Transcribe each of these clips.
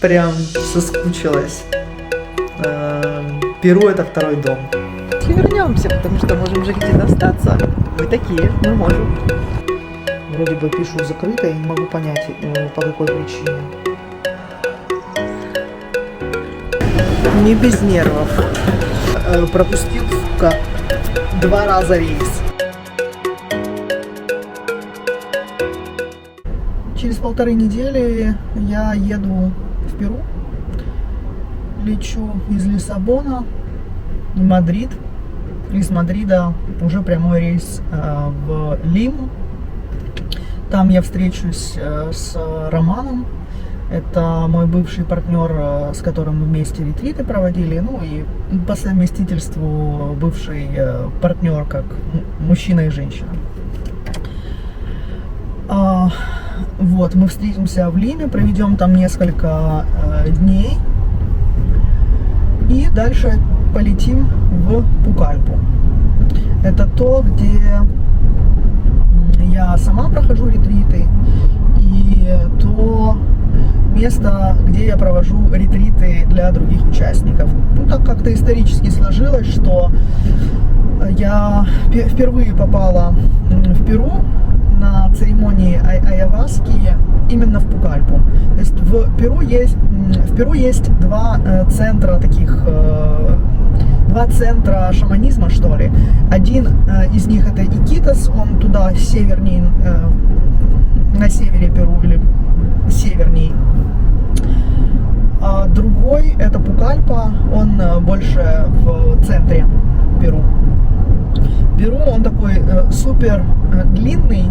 Прям соскучилась. Перу — это второй дом. Если вернемся, потому что можем же где-то остаться. Мы такие, мы можем. Вроде бы пишу закрыто, я не могу понять, по какой причине. Не без нервов. Пропустил, сука, 2 раза рейс. Через 1,5 недели я еду в Перу. Лечу из Лиссабона в Мадрид. Из Мадрида уже прямой рейс в Лиму. Там я встречусь с Романом. Это мой бывший партнер, с которым мы вместе ретриты проводили. Ну и по совместительству бывший партнер, как мужчина и женщина. Вот, мы встретимся в Лиме, проведем там несколько дней. И дальше полетим в Пукальпу. Это то, где я сама прохожу ретриты, и то место, где я провожу ретриты для других участников. Ну, так как-то исторически сложилось, что я впервые попала в Перу на церемонии айаваски именно в Пукальпу. То есть в Перу есть 2 центра таких, 2 центра шаманизма, что ли. Один из них — это Икитос, он туда севернее, на севере Перу или северней. А другой — это Пукальпа, он больше в центре Перу. Перу, он такой супер длинный,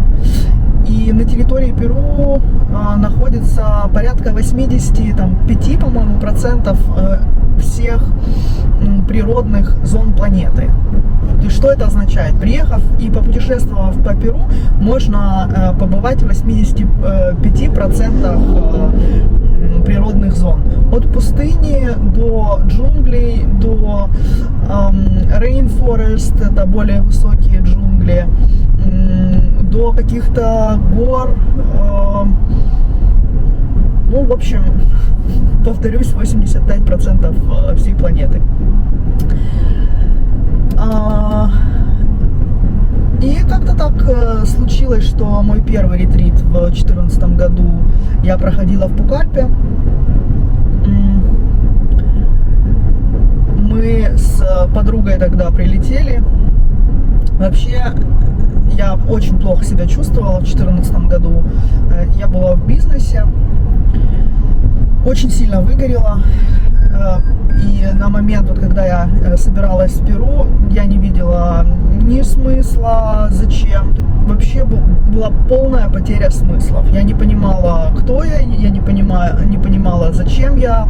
и на территории Перу находится порядка 85, по-моему, процентов всех природных зон планеты. То есть что это означает? Приехав и попутешествовав по Перу, можно побывать в 85% природных зон. От пустыни до джунглей, до rainforest, это более высокие джунгли, до каких-то гор. Ну, в общем, повторюсь, 85% всей планеты. И как-то так случилось, что мой первый ретрит в 2014 году я проходила в Пукальпе. Мы с подругой тогда прилетели. Вообще, я очень плохо себя чувствовала в 2014 году. Я была в бизнесе, очень сильно выгорела. И на момент, вот, когда я собиралась в Перу, я не видела ни смысла, зачем. Вообще была полная потеря смыслов. Я не понимала, кто я не понимала, зачем я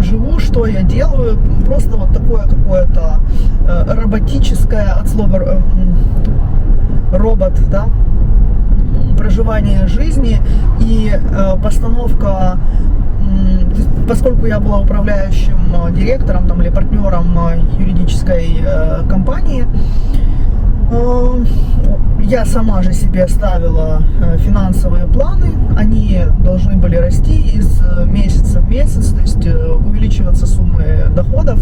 живу, что я делаю. Просто вот такое какое-то роботическое, от слова робот, да, проживание жизни и постановка. Поскольку я была управляющим директором там, или партнером юридической компании, я сама же себе ставила финансовые планы. Они должны были расти из месяца в месяц, то есть увеличиваться суммы доходов.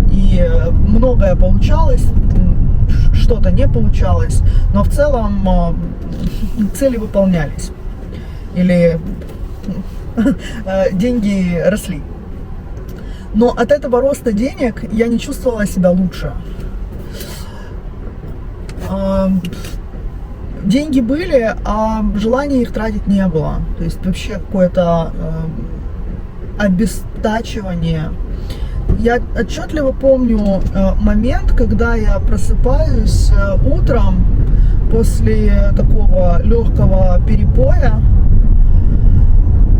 И многое получалось, что-то не получалось, но в целом цели выполнялись. Или деньги росли. Но от этого роста денег я не чувствовала себя лучше. Деньги были, а желания их тратить не было. То есть вообще какое-то обестачивание. Я отчетливо помню момент, когда я просыпаюсь утром после такого легкого перепоя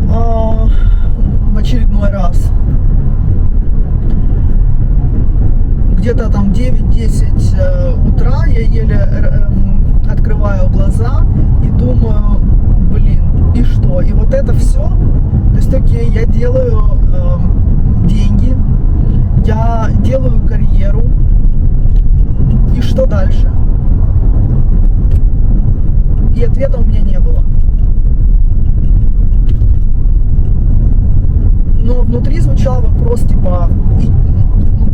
в очередной раз. Где-то там 9-10 утра я еле открываю глаза и думаю, блин, и что? И вот это все, то есть окей, я делаю деньги, я делаю карьеру, и что дальше? И ответа у меня не было. внутри звучал вопрос, типа,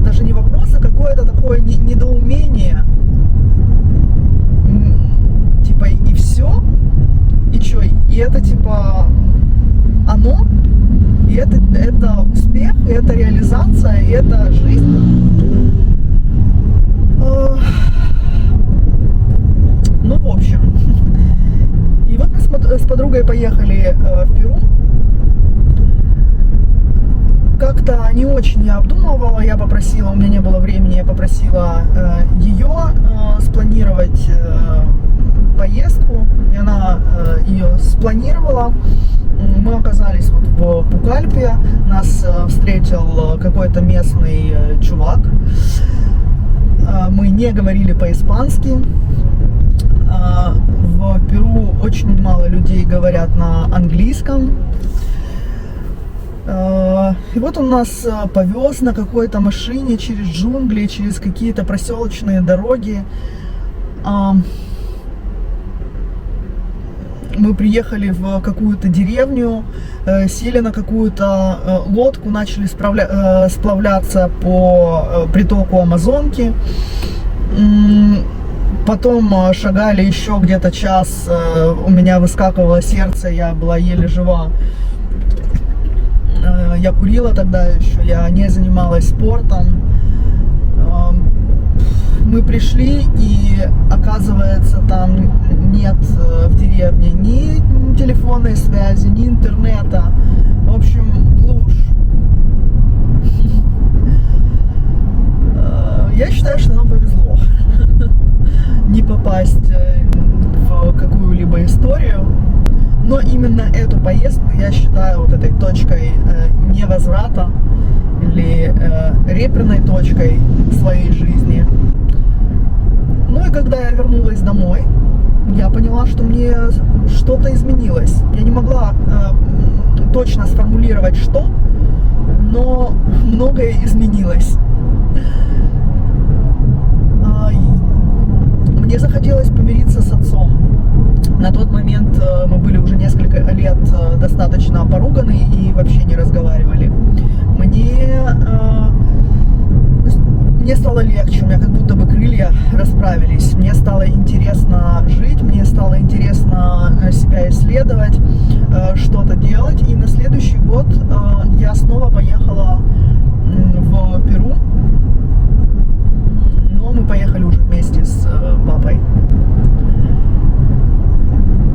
даже не вопрос, а какое-то такое недоумение. Типа, и все? И чё? И это, типа, оно? И это успех, и это реализация, и это жизнь? Ну, в общем. И вот мы с подругой поехали в Перу. Как-то не очень я обдумывала, я попросила, у меня не было времени, я попросила ее спланировать поездку, и она ее спланировала. Мы оказались вот в Пукальпе, нас встретил какой-то местный чувак. Мы не говорили по-испански. В Перу очень мало людей говорят на английском. И вот он нас повез на какой-то машине через джунгли, через какие-то проселочные дороги. Мы приехали в какую-то деревню, сели на какую-то лодку, начали сплавляться по притоку Амазонки. Потом шагали еще где-то час, у меня выскакивало сердце, я была еле жива. Я курила тогда еще, я не занималась спортом. Мы пришли, и оказывается, там нет в деревне ни телефонной связи, ни интернета. В общем, глушь. Я считаю, что нам повезло не попасть в какую-либо историю. Но именно эту поездку я считаю вот этой точкой невозврата или реперной точкой в своей жизни. Ну и когда я вернулась домой, я поняла, что мне что-то изменилось. Я не могла точно сформулировать, что, но многое изменилось. Мне захотелось помириться с отцом. На тот момент мы были уже несколько лет достаточно поруганы и вообще не разговаривали. Мне стало легче, у меня как будто бы крылья расправились. Мне стало интересно жить, мне стало интересно себя исследовать, что-то делать. И на следующий год я снова поехала в Перу. Но мы поехали уже вместе с папой.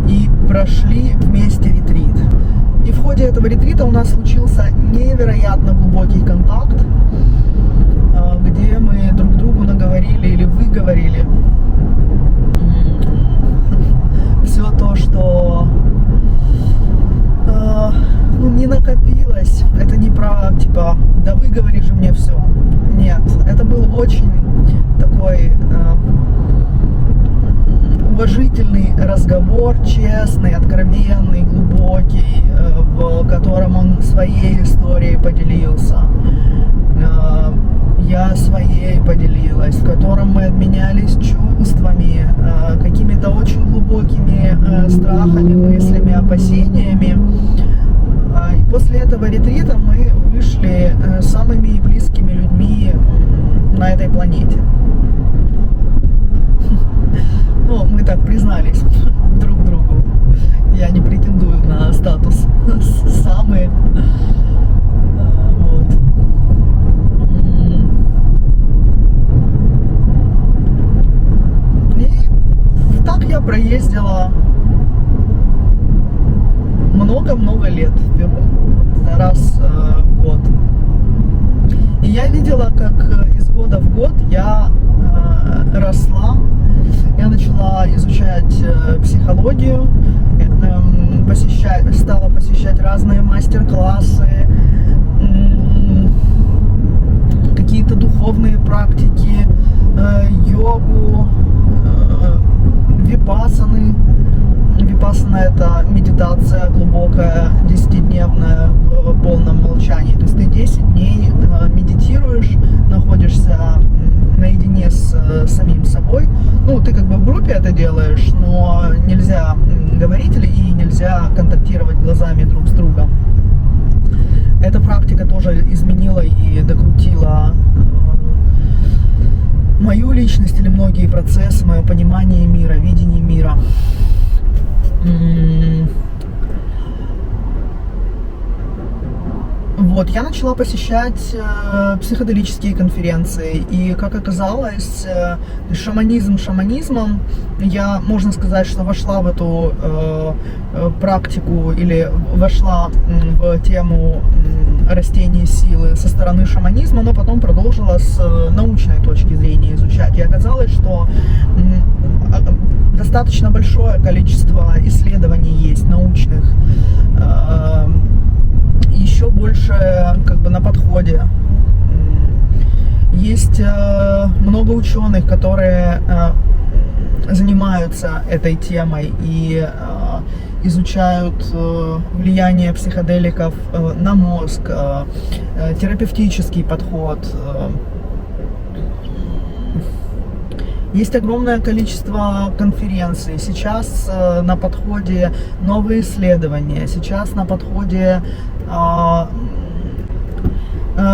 И прошли вместе ретрит. И в ходе этого ретрита у нас случился невероятно глубокий контакт, где мы друг другу наговорили или выговорили все то, что не накопилось. Это не про, типа, да выговори же мне все. Нет, это был очень такой уважительный разговор, честный, откровенный, глубокий, в котором он своей историей поделился. Я своей поделилась, в котором мы обменялись чувствами, какими-то очень глубокими страхами, мыслями, опасениями. И после этого ретрита мы вышли самыми близкими людьми на этой планете. Ну, мы так признались друг другу. Я не претендую на статус самые. Вот. И так я проездила много-много лет в Перу, раз в год. И я видела, как из года в год я росла. Я начала изучать психологию, стала посещать разные мастер-классы, какие-то духовные практики, йогу, випассаны. Випассана — это медитация глубокая, 10-дневная в полном молчании. То есть ты 10 дней медитируешь, находишься наедине с самим собой. Ну, ты как бы в группе это делаешь, но нельзя говорить и нельзя контактировать глазами друг с другом. Это эта практика тоже изменила и докрутила мою личность или многие процессы, мое понимание мира, видение мира. Вот, я начала посещать психоделические конференции, и, как оказалось, шаманизм шаманизмом, я, можно сказать, что вошла в эту практику или вошла в тему растения силы со стороны шаманизма, но потом продолжила с научной точки зрения изучать. И оказалось, что достаточно большое количество исследований есть научных, еще больше как бы на подходе. Есть много ученых, которые занимаются этой темой и изучают влияние психоделиков на мозг, терапевтический подход. Есть огромное количество конференций. Сейчас на подходе новые исследования. Сейчас на подходе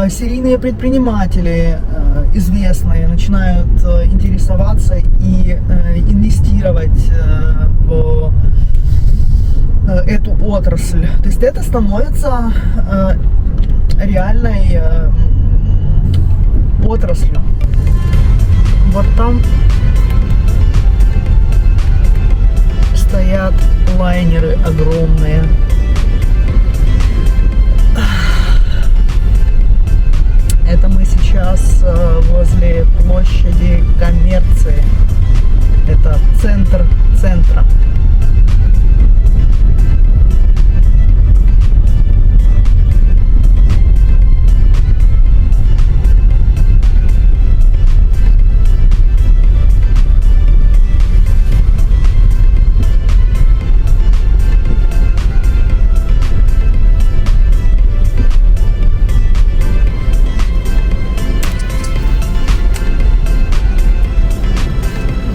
серийные предприниматели известные начинают интересоваться и инвестировать в эту отрасль. То есть это становится реальной отраслью. Вот там стоят лайнеры огромные. Это мы сейчас возле площади коммерции. Это центр центра.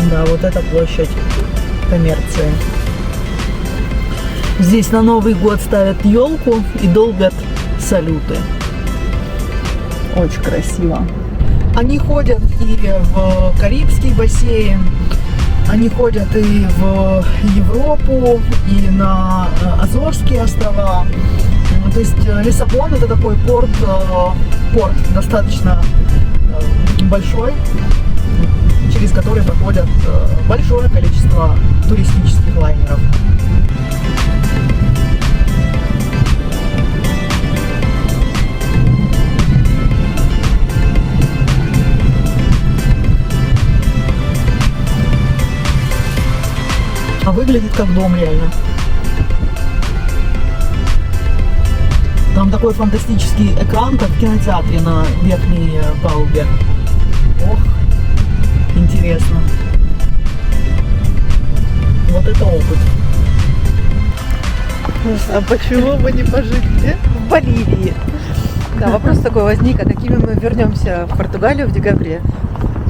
Да, вот эта площадь коммерции. Здесь на Новый год ставят елку и долбят салюты. Очень красиво. Они ходят и в Карибский бассейн, они ходят и в Европу, и на Азорские острова. То есть Лиссабон — это такой порт достаточно большой, через который проходят большое количество туристических лайнеров. А выглядит как дом реально. Там такой фантастический экран, как в кинотеатре на верхней палубе. Ох, интересно. Вот это опыт. А почему бы не пожить в Боливии? Да, вопрос такой возник, а какими мы вернемся в Португалию в декабре?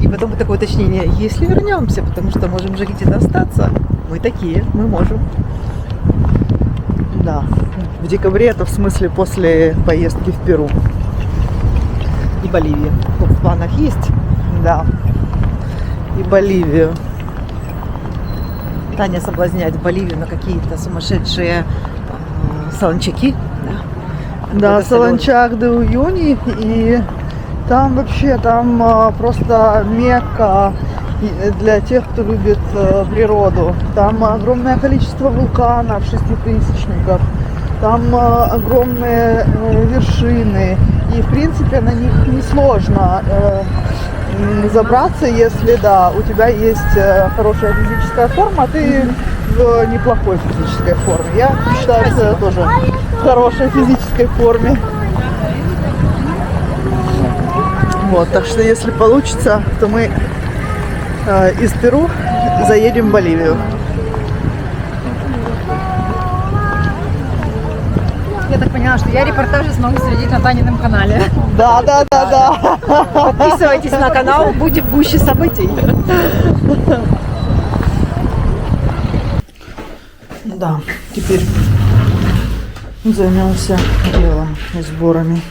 И потом такое уточнение, если вернемся, потому что можем же где-то остаться. Мы такие, мы можем. Да, в декабре это в смысле после поездки в Перу. И Боливию. Ну, в планах есть. Да. И Боливию. Таня соблазняет Боливию на какие-то сумасшедшие солончаки. Да, Солончак де Уюни. И там вообще, просто Мекка для тех, кто любит природу. Там огромное количество вулканов, шеститысячников. Там огромные вершины. И, в принципе, на них несложно забраться, если, да, у тебя есть хорошая физическая форма, ты в неплохой физической форме. Я считаю, что я тоже в хорошей физической форме. Вот, так что, если получится, то мы из Перу заедем в Боливию. Я так поняла, что я репортажи смогу следить на Танином канале. Да. Подписывайтесь на канал, будьте в гуще событий. Да, теперь Займемся делом и сборами.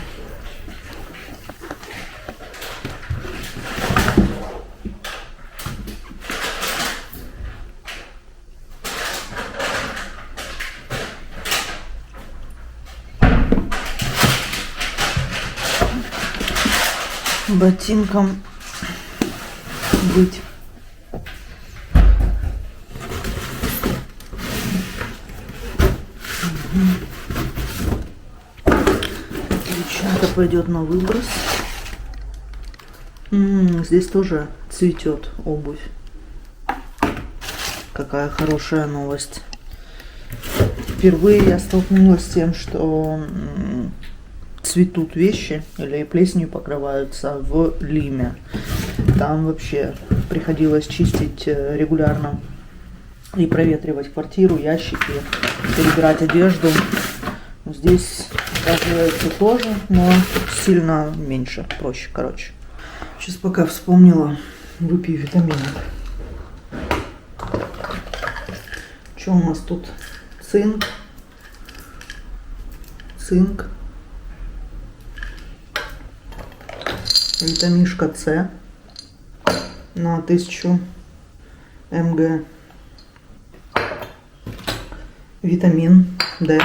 Ботинком быть. Отлично, это пойдет на выброс. Здесь тоже цветет обувь. Какая хорошая новость. Впервые я столкнулась с тем, что цветут вещи или плесенью покрываются в Лиме. Там вообще приходилось чистить регулярно и проветривать квартиру, ящики, перебирать одежду. Здесь, оказывается, тоже, но сильно меньше, проще, короче. Сейчас пока вспомнила, выпью витаминов. Что у нас тут? Цинк. Витаминка С на 1000 мг. Витамин D.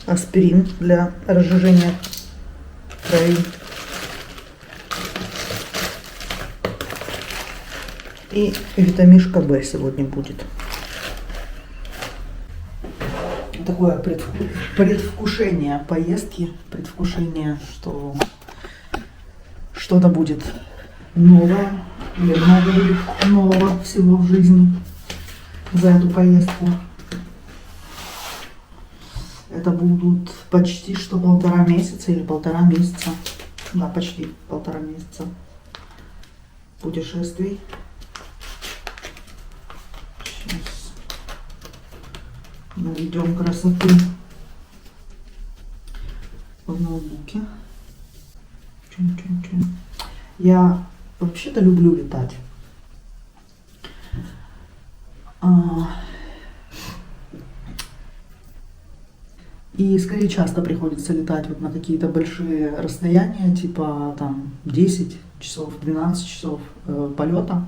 Аспирин для разжижения крови. И витаминка В сегодня будет. Такое предвкушение поездки, предвкушение, что что-то будет новое, или много будет нового всего в жизни за эту поездку. Это будут почти что 1,5 месяца или 1,5 месяца. Да, почти 1,5 месяца путешествий. Сейчас наведем красоту в ноутбуке. Я вообще-то люблю летать. И скорее часто приходится летать вот на какие-то большие расстояния, типа там 10 часов, 12 часов полета.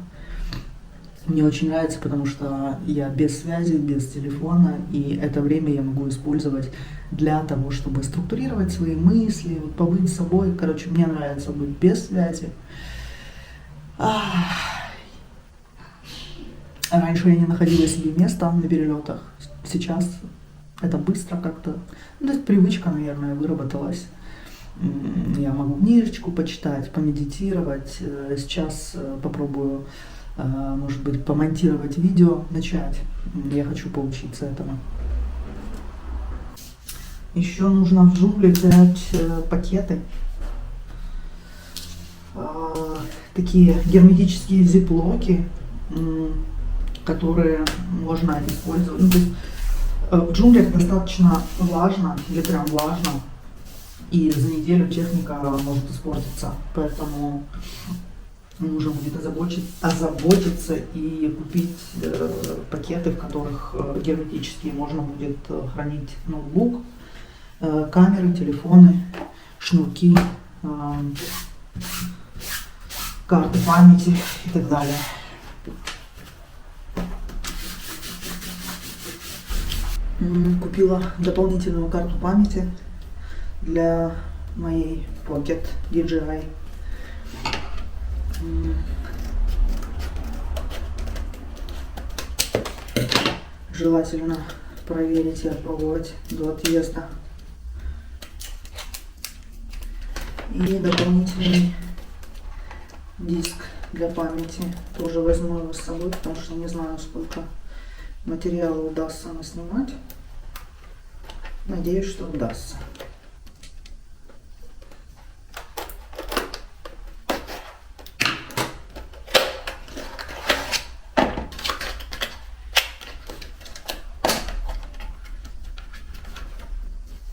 Мне очень нравится, потому что я без связи, без телефона, и это время я могу использовать для того, чтобы структурировать свои мысли, вот, побыть с собой. Короче, мне нравится быть без связи. Раньше я не находила себе места на перелетах, сейчас это быстро как-то, ну, то есть привычка, наверное, выработалась. Я могу книжечку почитать, помедитировать. Сейчас попробую, может быть, помонтировать видео, начать. Я хочу поучиться этому. Еще нужно в джунгли взять пакеты. Такие герметические зиплоки, которые можно использовать. Ну, то есть, в джунглях достаточно влажно, или прям влажно, и за неделю техника может испортиться, поэтому нужно будет озаботиться и купить пакеты, в которых герметически можно будет хранить ноутбук, камеры, телефоны, шнурки, карты памяти и так далее. Купила дополнительную карту памяти для моей Pocket DJI. Желательно проверить и опробовать до отъезда. И дополнительный диск для памяти тоже возьму его с собой, потому что не знаю, сколько материала удастся наснимать. Надеюсь, что удастся.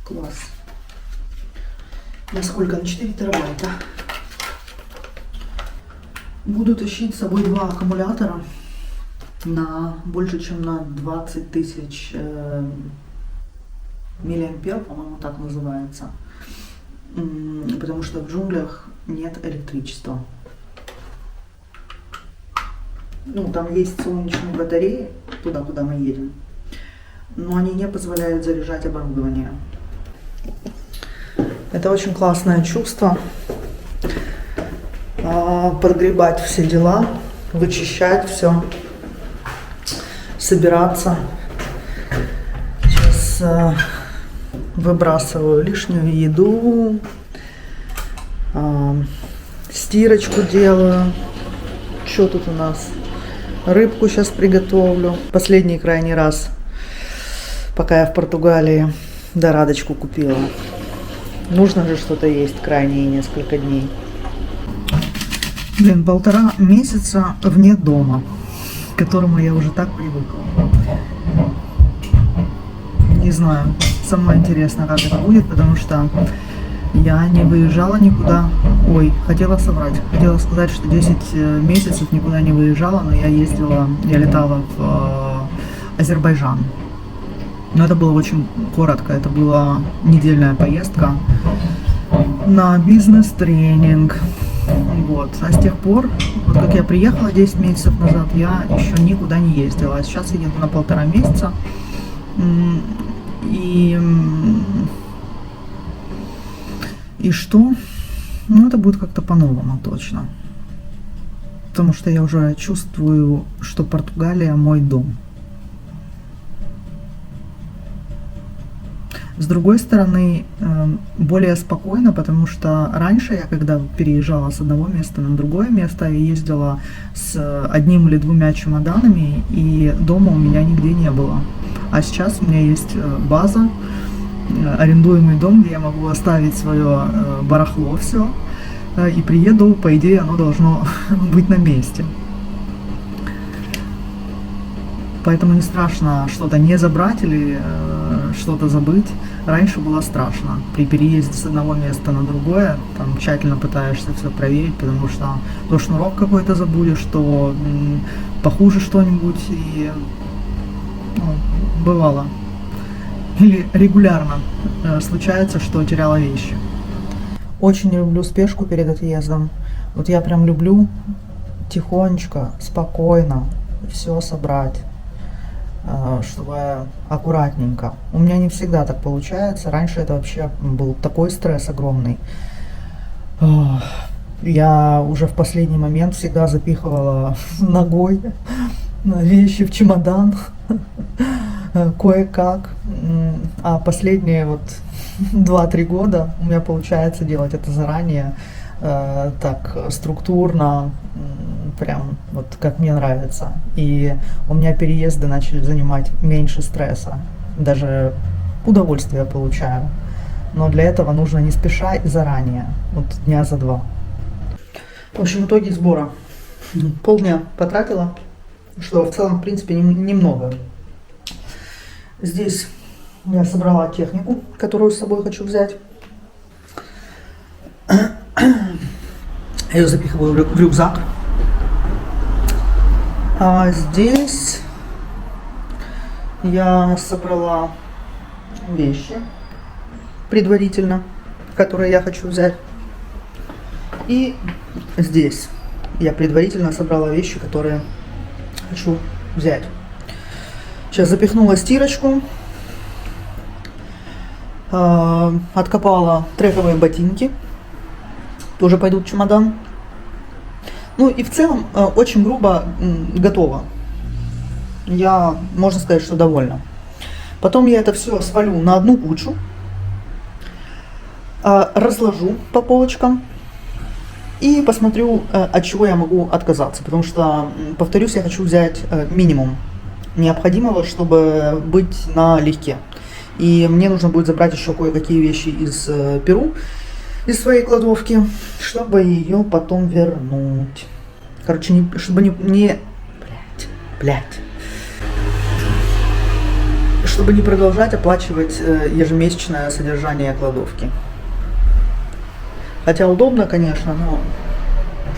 Класс. На сколько? На 4 терабайта. Буду тащить с собой 2 аккумулятора. на больше, чем на 20 тысяч миллиампер, по-моему, так называется. Потому что в джунглях нет электричества. Ну, там есть солнечные батареи, туда, куда мы едем, но они не позволяют заряжать оборудование. Это очень классное чувство. Подгребать все дела, вычищать все, собираться. Сейчас выбрасываю лишнюю еду, стирочку делаю. Что тут у нас? Рыбку сейчас приготовлю. Последний крайний раз, пока я в Португалии, дорадочку купила. Нужно же что-то есть крайние несколько дней. Блин, 1,5 месяца вне дома, к которому я уже так привыкла. Не знаю, самое интересное, как это будет, потому что я не выезжала никуда. Ой, хотела соврать. Хотела сказать, что 10 месяцев никуда не выезжала, но я летала в Азербайджан. Но это было очень коротко. Это была недельная поездка на бизнес-тренинг. Вот. А с тех пор, вот как я приехала 10 месяцев назад, я еще никуда не ездила. А сейчас я еду на 1,5 месяца. И что? Ну, это будет как-то по-новому точно. Потому что я уже чувствую, что Португалия мой дом. С другой стороны, более спокойно, потому что раньше я, когда переезжала с одного места на другое место, я ездила с 1 или 2 чемоданами, и дома у меня нигде не было. А сейчас у меня есть база, арендуемый дом, где я могу оставить свое барахло все, и приеду, по идее, оно должно быть на месте. Поэтому не страшно что-то не забрать или что-то забыть. Раньше было страшно. При переезде с одного места на другое, там тщательно пытаешься все проверить, потому что то шнурок какой-то забудешь, то похуже что-нибудь, и бывало. Или регулярно случается, что теряла вещи. Очень люблю спешку перед отъездом. Вот я прям люблю тихонечко, спокойно все собрать, чтобы аккуратненько. У меня не всегда так получается. Раньше это вообще был такой стресс огромный. Я уже в последний момент всегда запихивала ногой вещи в чемодан. Кое-как. А последние вот 2-3 года у меня получается делать это заранее, так структурно, прям вот как мне нравится. И у меня переезды начали занимать меньше стресса. Даже удовольствие получаю. Но для этого нужно не спеша и заранее. Вот дня за 2. В общем, итоги сбора. Полдня потратила, что в целом, в принципе, немного. Здесь я собрала технику, которую с собой хочу взять. Я ее запихиваю в рюкзак. А здесь я собрала вещи предварительно, которые я хочу взять. И здесь я предварительно собрала вещи, которые хочу взять. Сейчас запихнула стирочку, откопала трековые ботинки, тоже пойдут в чемодан. Ну и в целом очень грубо готово. Я, можно сказать, что довольна. Потом я это все свалю на одну кучу, разложу по полочкам и посмотрю, от чего я могу отказаться. Потому что, повторюсь, я хочу взять минимум необходимого, чтобы быть налегке. И мне нужно будет забрать еще кое-какие вещи из Перу, из своей кладовки, чтобы ее потом вернуть. Короче, чтобы чтобы не продолжать оплачивать ежемесячное содержание кладовки. Хотя удобно, конечно, но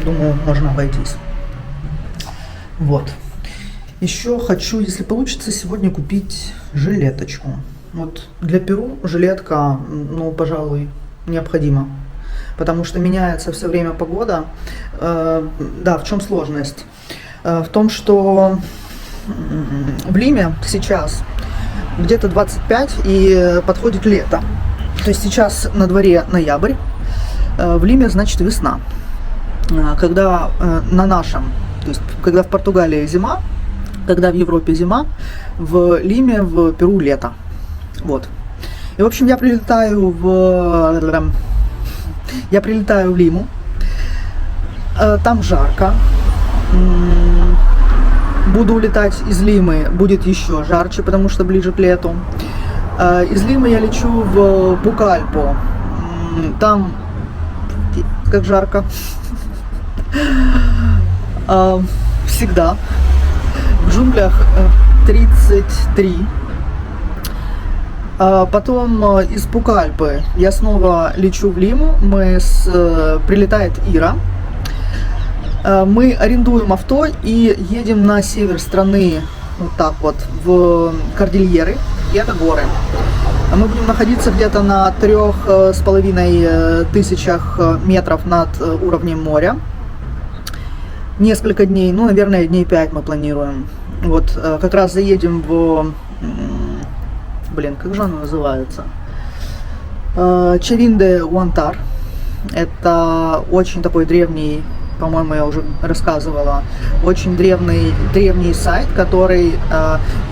думаю, можно обойтись. Вот. Еще хочу, если получится, сегодня купить жилеточку. Вот для Перу жилетка, ну, пожалуй, необходима. Потому что меняется все время погода. Да, в чем сложность? В том, что в Лиме сейчас где-то 25 и подходит лето. То есть сейчас на дворе ноябрь, в Лиме, значит, весна. Когда на нашем, то есть когда в Португалии зима, когда в Европе зима, в Лиме, в Перу лето. Вот. И, в общем, я прилетаю в Лиму. Там жарко. Буду улетать из Лимы, будет еще жарче, потому что ближе к лету. Из Лимы я лечу в Пукальпу. Там как жарко. Всегда. В джунглях 33. Потом из Пукальпы я снова лечу в Лиму. Прилетает Ира. Мы арендуем авто и едем на север страны, вот так вот, в Кордильеры. И это горы. Мы будем находиться где-то на 3500 метров над уровнем моря. Несколько дней, ну, наверное, дней 5 мы планируем. Вот, как раз заедем в... Блин, как же оно называется? Чавин-де-Уантар. Это очень такой древний, по-моему, я уже рассказывала, очень древний сайт, который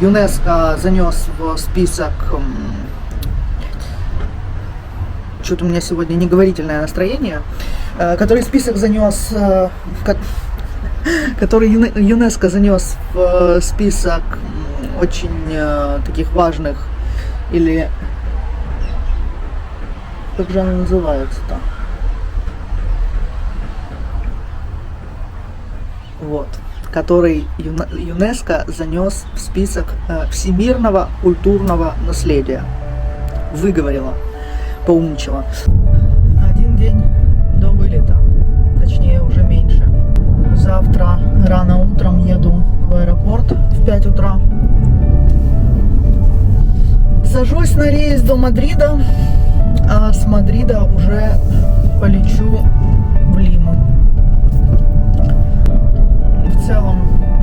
ЮНЕСКО занес в список... Что-то у меня сегодня неговорительное настроение. Который список занес... Который ЮНЕСКО занес в список очень таких важных, или как же оно называется-то? Вот, который ЮНЕСКО занес в список всемирного культурного наследия. Выговорила, поумничала. Один день до вылета, точнее уже меньше. Завтра рано утром еду в аэропорт в 5 утра. Сажусь на рейс до Мадрида, а с Мадрида уже полечу в Лиму. В целом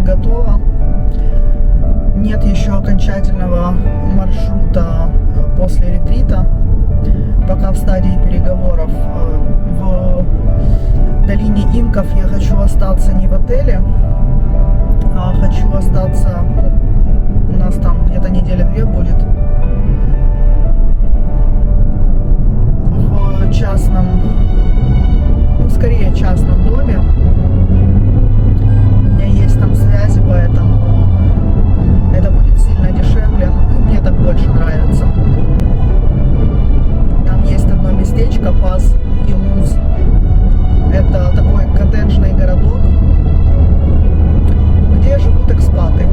готово. Нет еще окончательного маршрута после ретрита. Пока в стадии переговоров. В долине инков я хочу остаться не в отеле, а хочу остаться, у нас там где-то недели-две будет, в частном, ну, скорее частном доме. У меня есть там связи, поэтому это будет сильно дешевле, и мне так больше нравится. Там есть одно местечко, Пас и Луз. Это такой коттеджный городок, где живут экспаты.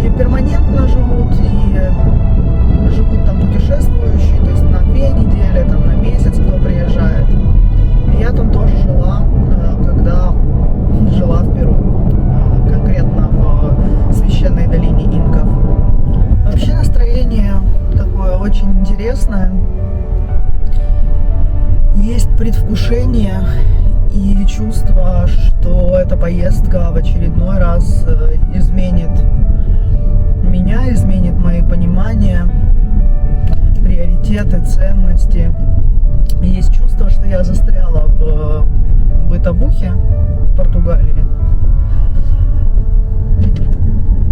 И перманентно живут, и живут там путешествующие, то есть на 2 недели, там, на месяц кто приезжает. И я там тоже жила, когда жила в Перу, конкретно в священной долине инков. Вообще настроение такое очень интересное. Есть предвкушение и чувство, что эта поездка в очередной раз изменит меня, изменит мои понимания, приоритеты, ценности. Есть чувство, что я застряла в бытовухе в Португалии.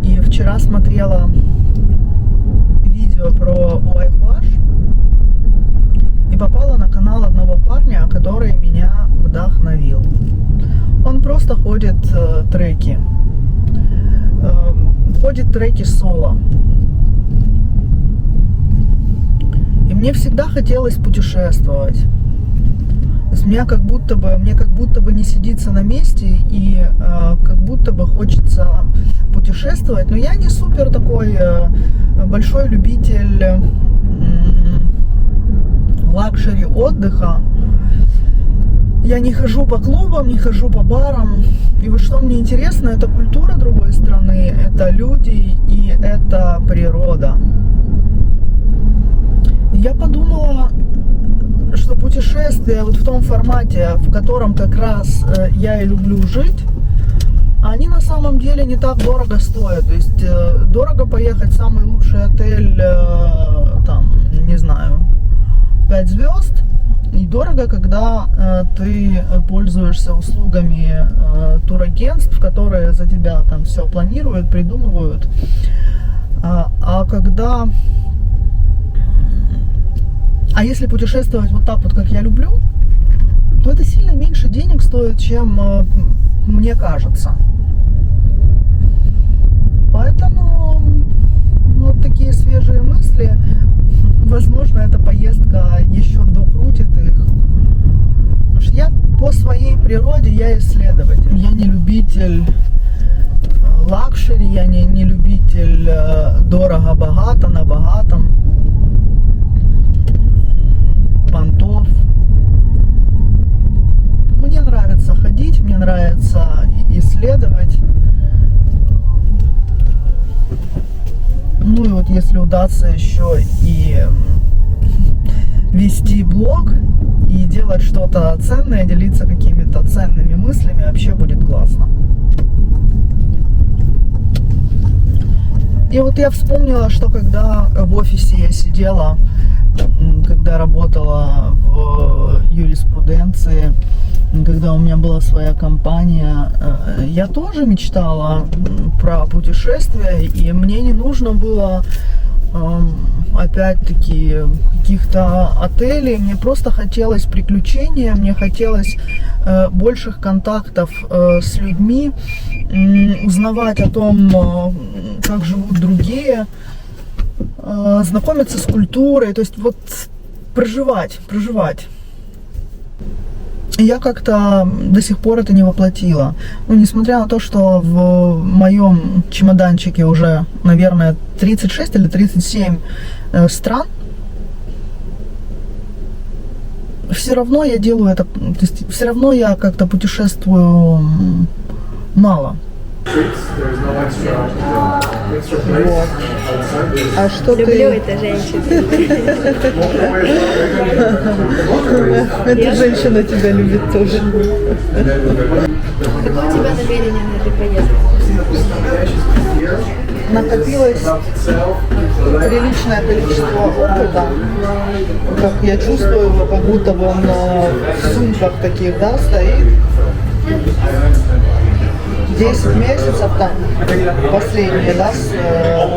И вчера смотрела видео про Уайхуаш и попала на канал одного парня, который меня вдохновил. Он просто ходит треки соло. И мне всегда хотелось путешествовать. То есть мне как будто бы не сидится на месте, и как будто бы хочется путешествовать. Но я не супер такой большой любитель лакшери отдыха. Я не хожу по клубам, не хожу по барам. И вот что мне интересно, это культура другой стороны, это люди и это природа. Я подумала, что путешествия вот в том формате, в котором как раз я и люблю жить, они на самом деле не так дорого стоят. То есть дорого поехать в самый лучший отель, там, не знаю, 5 звезд. И дорого, когда ты пользуешься услугами турагентств, которые за тебя там все планируют, придумывают. А если путешествовать вот так вот, как я люблю, то это сильно меньше денег стоит, чем мне кажется. Поэтому вот такие свежие мысли. Возможно, эта поездка еще докрутит их. Потому что я по своей природе, я исследователь. Я не любитель лакшери, я не любитель дорого-богато, на богатом, понтов. Мне нравится ходить, мне нравится исследовать. Ну и вот если удастся еще и вести блог и делать что-то ценное, делиться какими-то ценными мыслями, вообще будет классно. И вот я вспомнила, что когда в офисе я сидела, когда работала в юриспруденции, когда у меня была своя компания, я тоже мечтала про путешествия, и мне не нужно было опять-таки каких-то отелей, мне просто хотелось приключения, мне хотелось больших контактов с людьми, узнавать о том, как живут другие, знакомиться с культурой, то есть вот проживать. Я как-то до сих пор это не воплотила. Ну, несмотря на то, что в моем чемоданчике уже, наверное, 36 или 37 стран, все равно я делаю это, то есть все равно я как-то путешествую мало. Вот. А что Люблю ты... эту женщину. Эта женщина тебя любит тоже. Какое у тебя намерение на этой поездке? Накопилось приличное количество опыта. Как я чувствую его, как будто бы он в сумках таких, да, стоит. 10 месяцев там, последние, да, с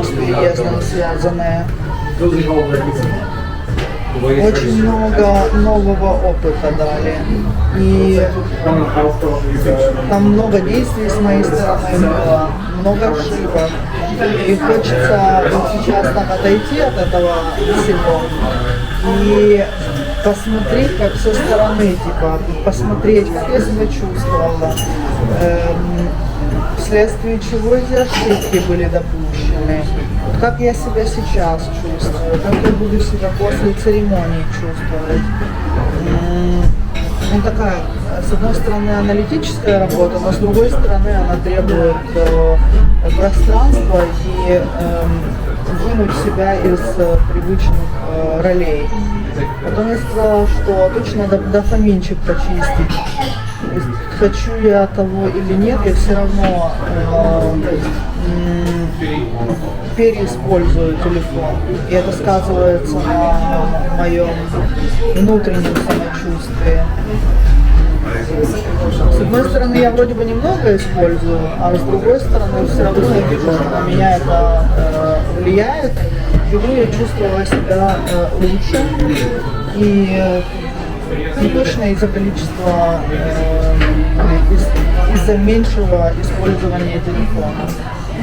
переездом связанные. Очень много нового опыта дали. И там много действий с моей стороны было, много ошибок. И хочется вот сейчас там отойти от этого всего и посмотреть как со стороны, типа, посмотреть, как я себя чувствовала, вследствие чего эти ошибки были допущены, как я себя сейчас чувствую, как я буду себя после церемонии чувствовать. Ну, такая, с одной стороны, аналитическая работа, но с другой стороны, она требует пространства и вынуть себя из привычных ролей. Потом я сказала, что точно надо дофаминчик почистить. Хочу я того или нет, я все равно переиспользую телефон. И это сказывается на моем внутреннем самочувствии. С одной стороны, я вроде бы немного использую, а с другой стороны, все равно я вижу, что на меня это влияет. Впервые я чувствовала себя лучше. И не точно из-за количества, из-за меньшего использования телефона.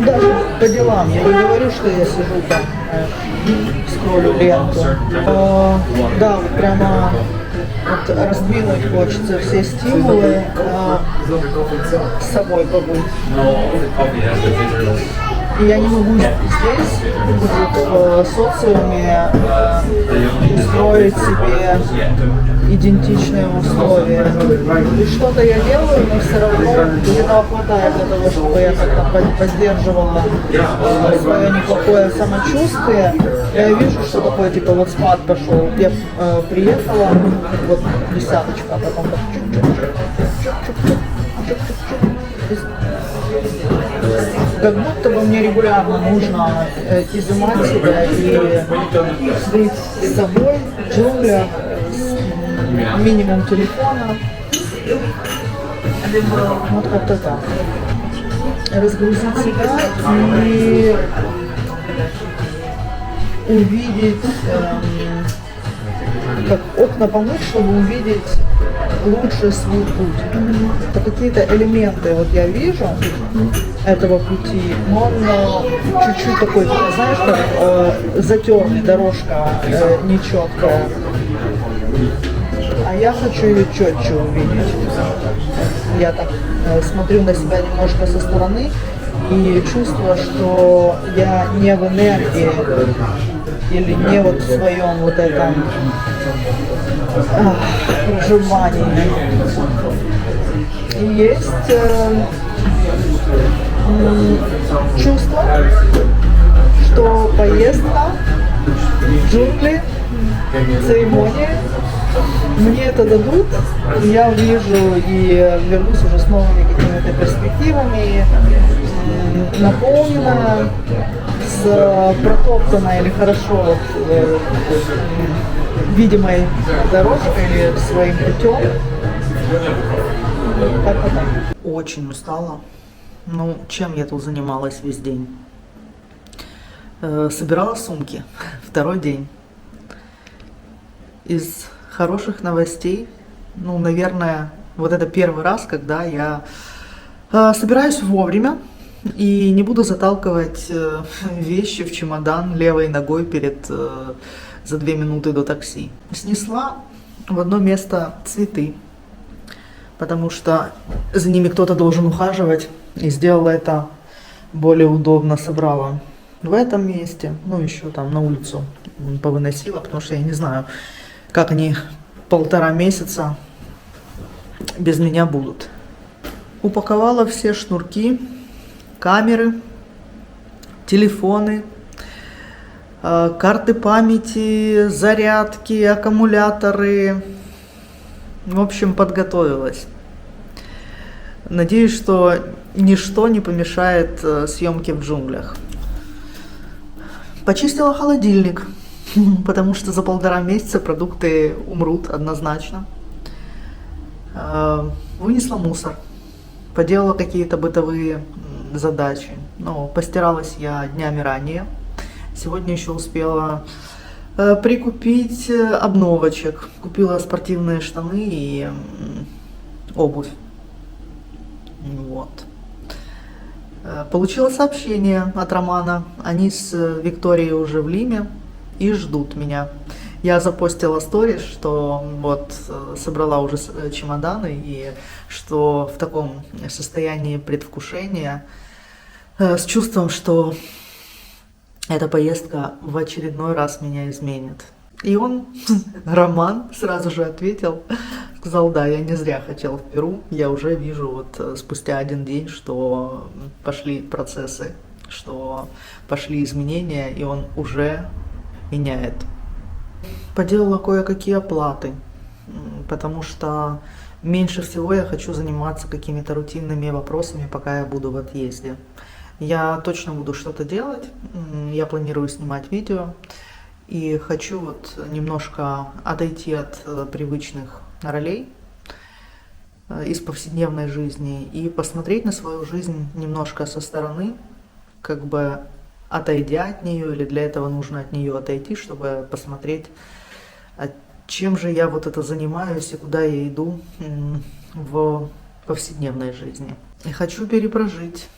Даже по делам. Я не говорю, что я сижу там, скроллю ленту. Да, вот прямо вот раздвинуть хочется все стимулы, с собой побыть. И я не могу здесь, в социуме, устроить себе идентичные условия. И что-то я делаю, но все равно этого хватает для того, чтобы я как-то поддерживала свое неплохое самочувствие. Я вижу, что такое, типа, вот спад пошел. Я приехала, вот десяточка, а потом так как будто бы мне регулярно нужно изымать себя и быть с собой в джунглях, с минимум телефона. Вот как-то так. Разгрузить себя и увидеть, как окна помыть, чтобы увидеть лучше свой путь. Это какие-то элементы, вот я вижу этого пути, но он чуть-чуть такой, знаешь, как затертый, дорожка нечеткая. А я хочу ее четче увидеть. Я так смотрю на себя немножко со стороны и чувствую, что я не в энергии или не вот в своем вот этом проживании. И есть чувство, что поездка в джунгли, церемония, мне это дадут, я увижу и вернусь уже с новыми какими-то перспективами, наполненная, протоптанной или хорошо видимой дорожкой или своим путем. Очень устала. Ну, чем я тут занималась весь день? Собирала сумки. Второй день. Из хороших новостей, ну, наверное, вот это первый раз, когда я собираюсь вовремя и не буду заталкивать вещи в чемодан левой ногой за 2 минуты до такси. Снесла в одно место цветы, потому что за ними кто-то должен ухаживать, и сделала это более удобно, собрала в этом месте, ну, еще там на улицу повыносила, потому что я не знаю, как они 1,5 месяца без меня будут. Упаковала все шнурки, камеры, телефоны, карты памяти, зарядки, аккумуляторы. В общем, подготовилась. Надеюсь, что ничто не помешает съемке в джунглях. Почистила холодильник, потому что за 1,5 месяца продукты умрут однозначно. Вынесла мусор, поделала какие-то бытовые задачи. Ну, постиралась я днями ранее. Сегодня еще успела прикупить обновочек. Купила спортивные штаны и обувь. Вот. Получила сообщение от Романа. Они с Викторией уже в Лиме и ждут меня. Я запостила сторис, что вот собрала уже чемоданы и что в таком состоянии предвкушения, с чувством, что эта поездка в очередной раз меня изменит. И он, Роман, сразу же ответил, сказал: да, я не зря хотел в Перу, я уже вижу вот спустя 1 день, что пошли процессы, что пошли изменения, и он уже меняет. Поделала кое-какие оплаты, потому что меньше всего я хочу заниматься какими-то рутинными вопросами, пока я буду в отъезде. Я точно буду что-то делать, я планирую снимать видео и хочу вот немножко отойти от привычных ролей из повседневной жизни и посмотреть на свою жизнь немножко со стороны, как бы отойдя от нее, или для этого нужно от нее отойти, чтобы посмотреть, чем же я вот это занимаюсь и куда я иду в повседневной жизни. И хочу перепрожить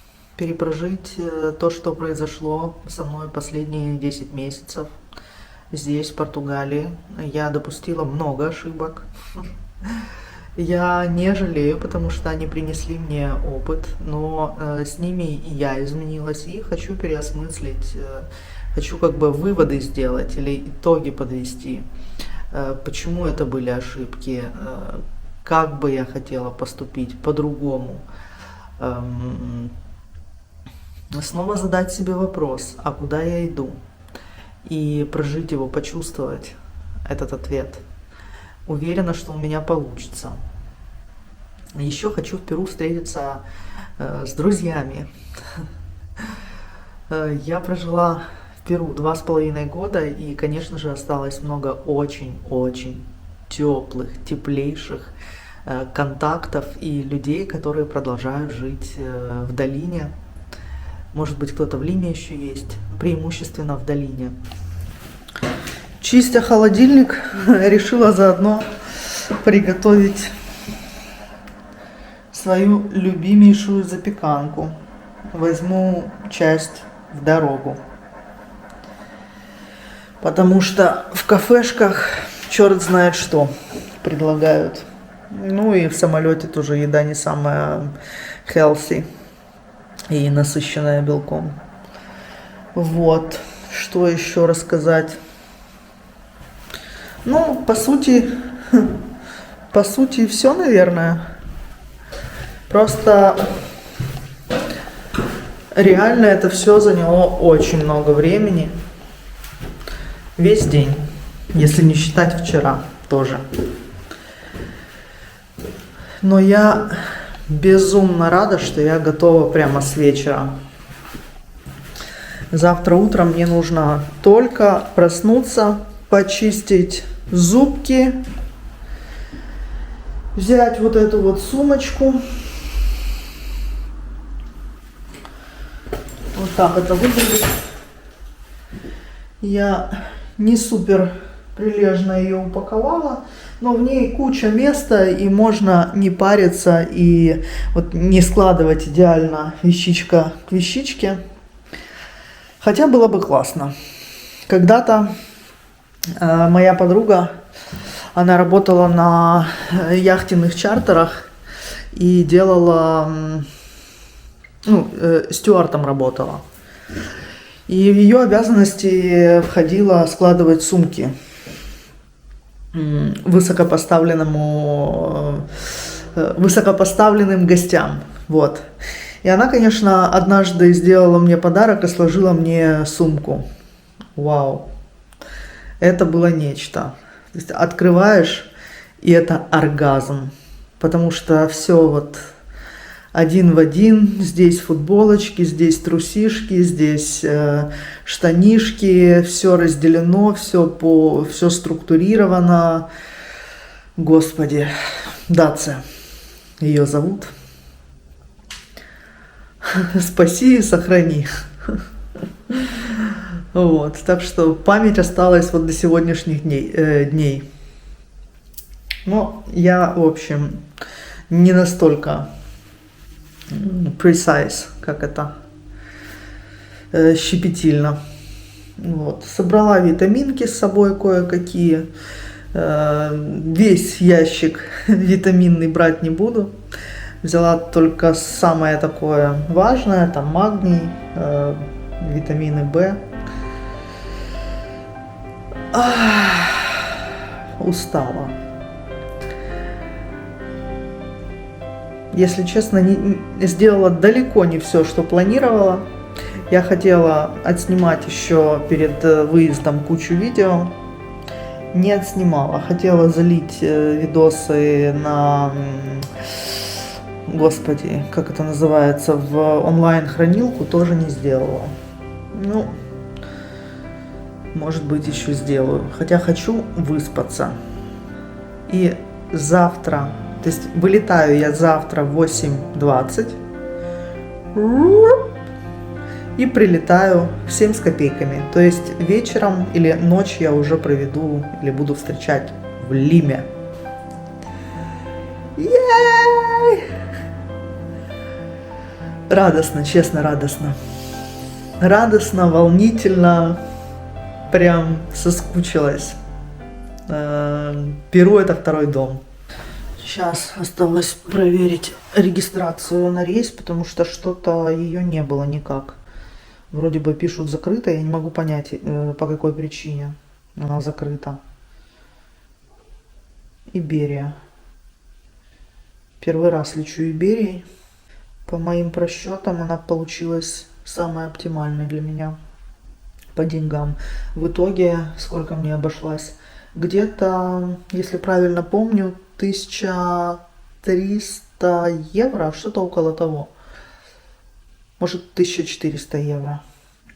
то, что произошло со мной последние 10 месяцев здесь, в Португалии. Я допустила много ошибок. Я не жалею, потому что они принесли мне опыт, но с ними и я изменилась, и хочу переосмыслить, хочу как бы выводы сделать или итоги подвести, почему это были ошибки, как бы я хотела поступить по-другому. Снова задать себе вопрос, а куда я иду, и прожить его, почувствовать этот ответ. Уверена, что у меня получится. Еще хочу в Перу встретиться с друзьями. Я прожила в Перу 2,5 года, и, конечно же, осталось много очень-очень теплых, теплейших контактов и людей, которые продолжают жить в долине. Может быть, кто-то в Лиме еще есть, преимущественно в долине. Чистя холодильник, решила заодно приготовить свою любимейшую запеканку. Возьму часть в дорогу. Потому что в кафешках черт знает что предлагают. Ну и в самолете тоже еда не самая healthy и насыщенная белком. Вот. Что еще рассказать? Ну, по сути, все, наверное. Просто реально это все заняло очень много времени. Весь день, если не считать вчера тоже. Но я безумно рада, что я готова прямо с вечера. Завтра утром мне нужно только проснуться, почистить зубки, взять вот эту вот сумочку. Вот так это выглядит. Я не супер прилежно ее упаковала, но в ней куча места, и можно не париться и вот не складывать идеально вещичка к вещичке. Хотя было бы классно. Когда-то моя подруга, она работала на яхтенных чартерах и делала, стюардом работала. И в ее обязанности входило складывать сумки высокопоставленным гостям. Вот. И она, конечно, однажды сделала мне подарок и сложила мне сумку. Вау. Это было нечто. То есть открываешь, и это оргазм. Потому что все вот один в один. Здесь футболочки, здесь трусишки, здесь штанишки. Все разделено, все структурировано. Господи. Дация. Ее зовут. Спаси и сохрани. Вот, так что память осталась вот до сегодняшних дней. Но я, в общем, не настолько precise, как это, щепетильно. Вот. Собрала витаминки с собой кое-какие. Весь ящик витаминный брать не буду. Взяла только самое такое важное, там магний, витамины В. Устала. Если честно, сделала далеко не все, что планировала. Я хотела отснимать еще перед выездом кучу видео. Не отснимала. Хотела залить видосы на... Господи, как это называется? В онлайн-хранилку тоже не сделала. Ну... Может быть, еще сделаю. Хотя хочу выспаться. И завтра, то есть вылетаю я завтра в 8:20 и прилетаю в 7 с копейками. То есть вечером или ночь я уже проведу или буду встречать в Лиме. Ей! Радостно, честно, радостно. Радостно, волнительно. Прям соскучилась. Перу — это второй дом. Сейчас осталось проверить регистрацию на рейс, потому что что-то ее не было никак. Вроде бы пишут закрыто, я не могу понять, по какой причине она закрыта. Иберия. Первый раз лечу Иберией. По моим просчетам она получилась самой оптимальной для меня по деньгам. В итоге сколько мне обошлась? Где-то, если правильно помню, 1300 евро, что-то около того. Может, 1400 евро.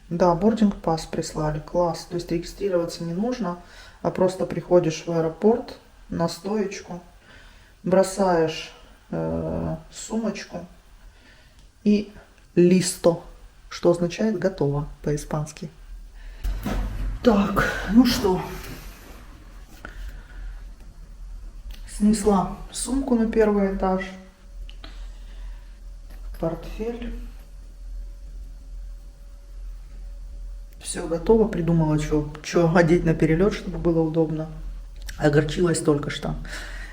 Да, бординг-пасс прислали, класс. То есть регистрироваться не нужно, а просто приходишь в аэропорт на стоечку, бросаешь сумочку и листо, что означает готово по-испански. Так, ну что, снесла сумку на первый этаж, портфель. Все готово, придумала, что одеть на перелет, чтобы было удобно. Огорчилась только что.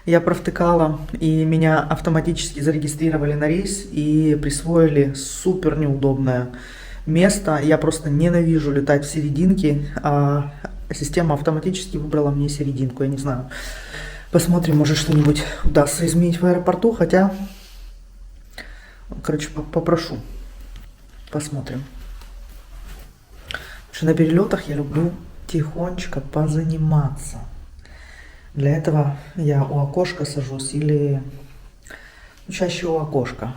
Я провтыкала, и меня автоматически зарегистрировали на рейс и присвоили супер неудобное место. Я просто ненавижу летать в серединке, а система автоматически выбрала мне серединку. Я не знаю. Посмотрим, может что-нибудь удастся изменить в аэропорту, хотя, короче, попрошу. Посмотрим. Потому что на перелетах я люблю тихонечко позаниматься. Для этого я у окошка сажусь или чаще у окошка.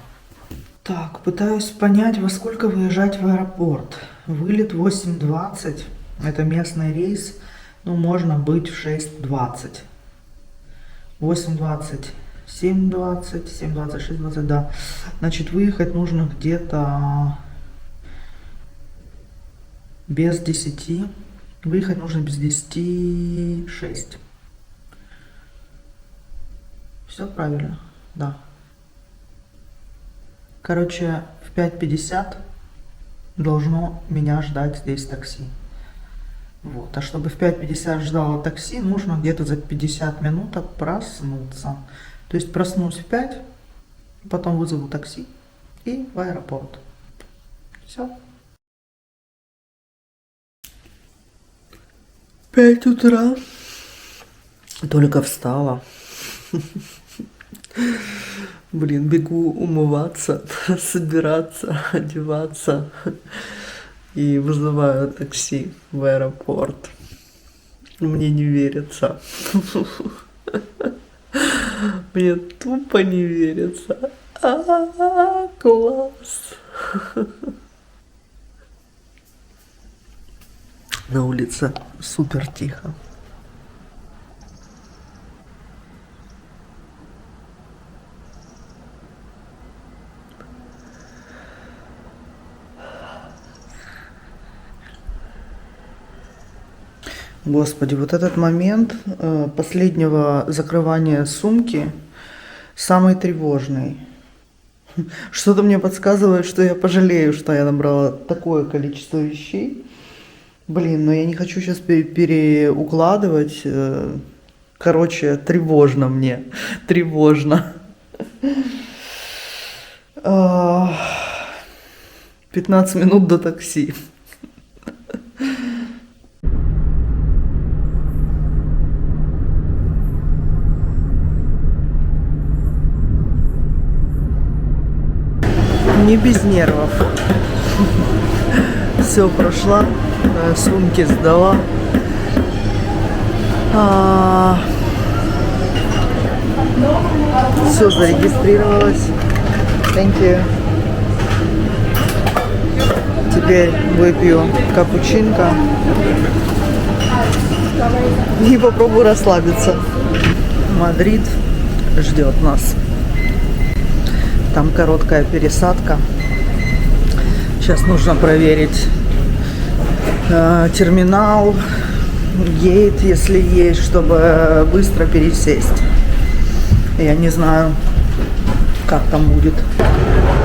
Так, пытаюсь понять, во сколько выезжать в аэропорт. Вылет 8:20, это местный рейс, ну можно быть в 6:20. 8:20, 7:20, 7:20, 6:20, да. Значит, выехать нужно где-то без 10. Выехать нужно без 10:06. Все правильно, да. Короче, в 5:50 должно меня ждать здесь такси. Вот. А чтобы в 5:50 ждало такси, нужно где-то за 50 минут проснуться. То есть проснусь в 5, потом вызову такси и в аэропорт. Все. 5 утра. Только встала. Блин, бегу умываться, собираться, одеваться и вызываю такси в аэропорт. Мне не верится. Мне тупо не верится. Класс. На улице супер тихо. Господи, вот этот момент последнего закрывания сумки самый тревожный. Что-то мне подсказывает, что я пожалею, что я набрала такое количество вещей. Блин, но я не хочу сейчас переукладывать. Короче, тревожно мне. Тревожно. 15 минут до такси. Не без нервов. Все прошла, сумки сдала. Все зарегистрировалось. Thank you. Теперь выпью капучинко и попробую расслабиться. Мадрид ждет нас. Там короткая пересадка. Сейчас нужно проверить терминал, гейт, если есть, чтобы быстро пересесть. Я не знаю, как там будет.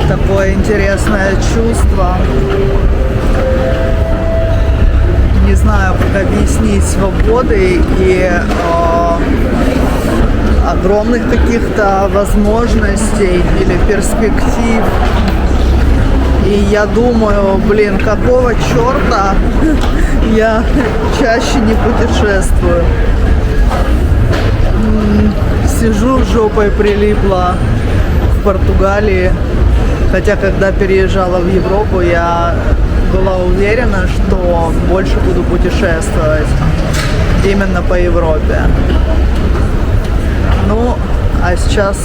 Такое интересное чувство. Не знаю, как объяснить свободы и огромных каких-то возможностей или перспектив. И я думаю, блин, какого черта я чаще не путешествую. Сижу жопой прилипла в Португалии. Хотя, когда переезжала в Европу, я была уверена, что больше буду путешествовать именно по Европе. Ну, а сейчас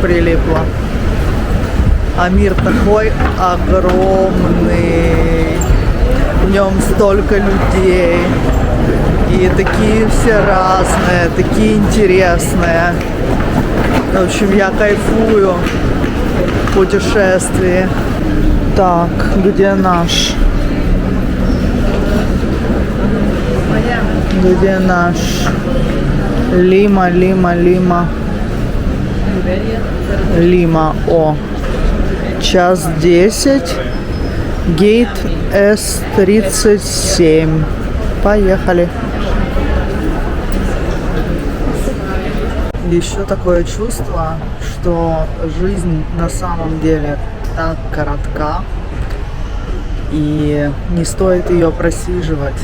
прилипла. А мир такой огромный. В нем столько людей. И такие все разные, такие интересные. В общем, я кайфую в путешествии. Так, где наш? Где наш? Лима. Лима, о. Час 10. Гейт С-37. Поехали. Еще такое чувство, что жизнь на самом деле так коротка, и не стоит ее просиживать,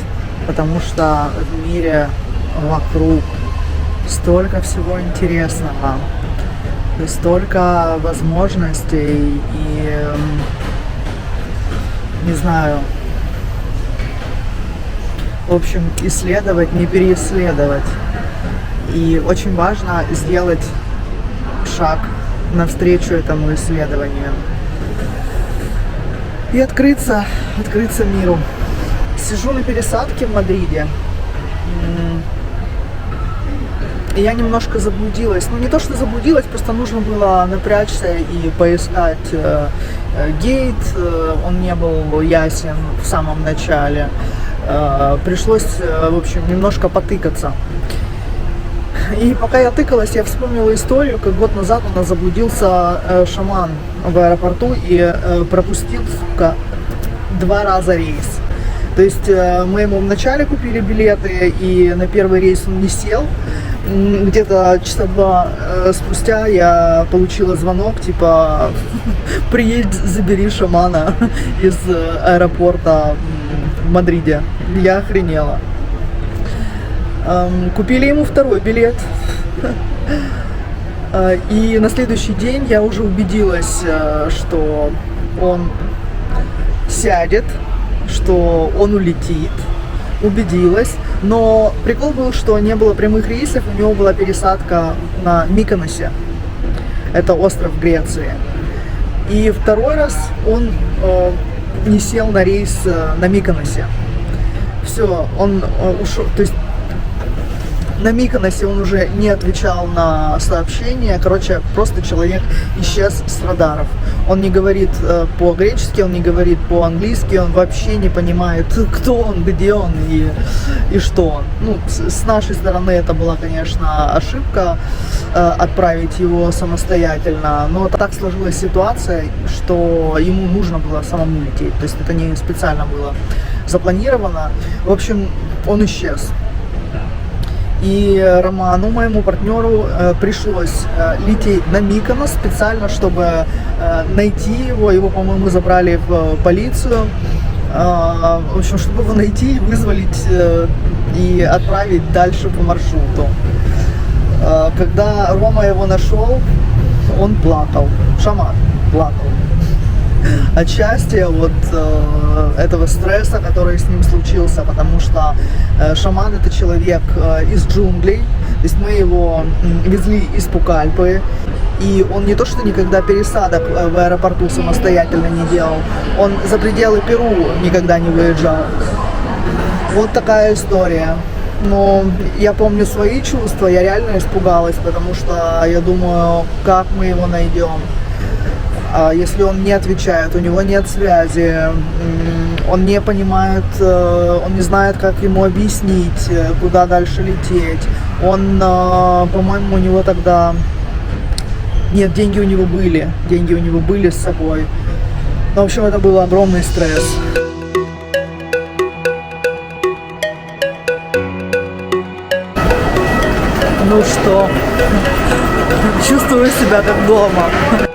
потому что в мире вокруг столько всего интересного, столько возможностей и, не знаю, в общем, исследовать, не переисследовать. И очень важно сделать шаг навстречу этому исследованию и открыться миру. Сижу на пересадке в Мадриде. И я немножко заблудилась. Ну, не то, что заблудилась, просто нужно было напрячься и поискать гейт. Он не был ясен в самом начале. Пришлось, в общем, немножко потыкаться. И пока я тыкалась, я вспомнила историю, как год назад у нас заблудился шаман в аэропорту и пропустил, сука, 2 раза рейс. То есть мы ему вначале купили билеты, и на первый рейс он не сел. Где-то часа 2 спустя я получила звонок, типа, приедь, забери шамана из аэропорта в Мадриде. Я охренела. Купили ему 2-й билет. И на следующий день я уже убедилась, что он сядет, что он улетит. Убедилась. Но прикол был, что не было прямых рейсов, у него была пересадка на Миконосе. Это остров в Греции. И 2-й раз он не сел на рейс на Миконосе. Все, он ушел. То есть на Миконосе он уже не отвечал на сообщения. Короче, просто человек исчез с радаров. Он не говорит по-гречески, он не говорит по-английски, он вообще не понимает, кто он, где он и что он. Ну, с нашей стороны это была, конечно, ошибка отправить его самостоятельно, но так сложилась ситуация, что ему нужно было самому лететь. То есть это не специально было запланировано. В общем, он исчез. И Роману, моему партнеру, пришлось лететь на Миконос специально, чтобы найти его. Его, по-моему, забрали в полицию. В общем, чтобы его найти, вызволить и отправить дальше по маршруту. Когда Рома его нашел, он плакал. Шаман плакал. От счастья, от этого стресса, который с ним случился, потому что шаман — это человек из джунглей, то есть мы его везли из Пукальпы, и он не то что никогда пересадок в аэропорту самостоятельно не делал, он за пределы Перу никогда не выезжал. Вот такая история. Но я помню свои чувства, я реально испугалась, потому что я думаю, как мы его найдем. Если он не отвечает, у него нет связи, он не понимает, он не знает, как ему объяснить, куда дальше лететь. Он, по-моему, у него тогда... Нет, деньги у него были с собой. Но, в общем, это был огромный стресс. Ну что? Чувствую себя как дома.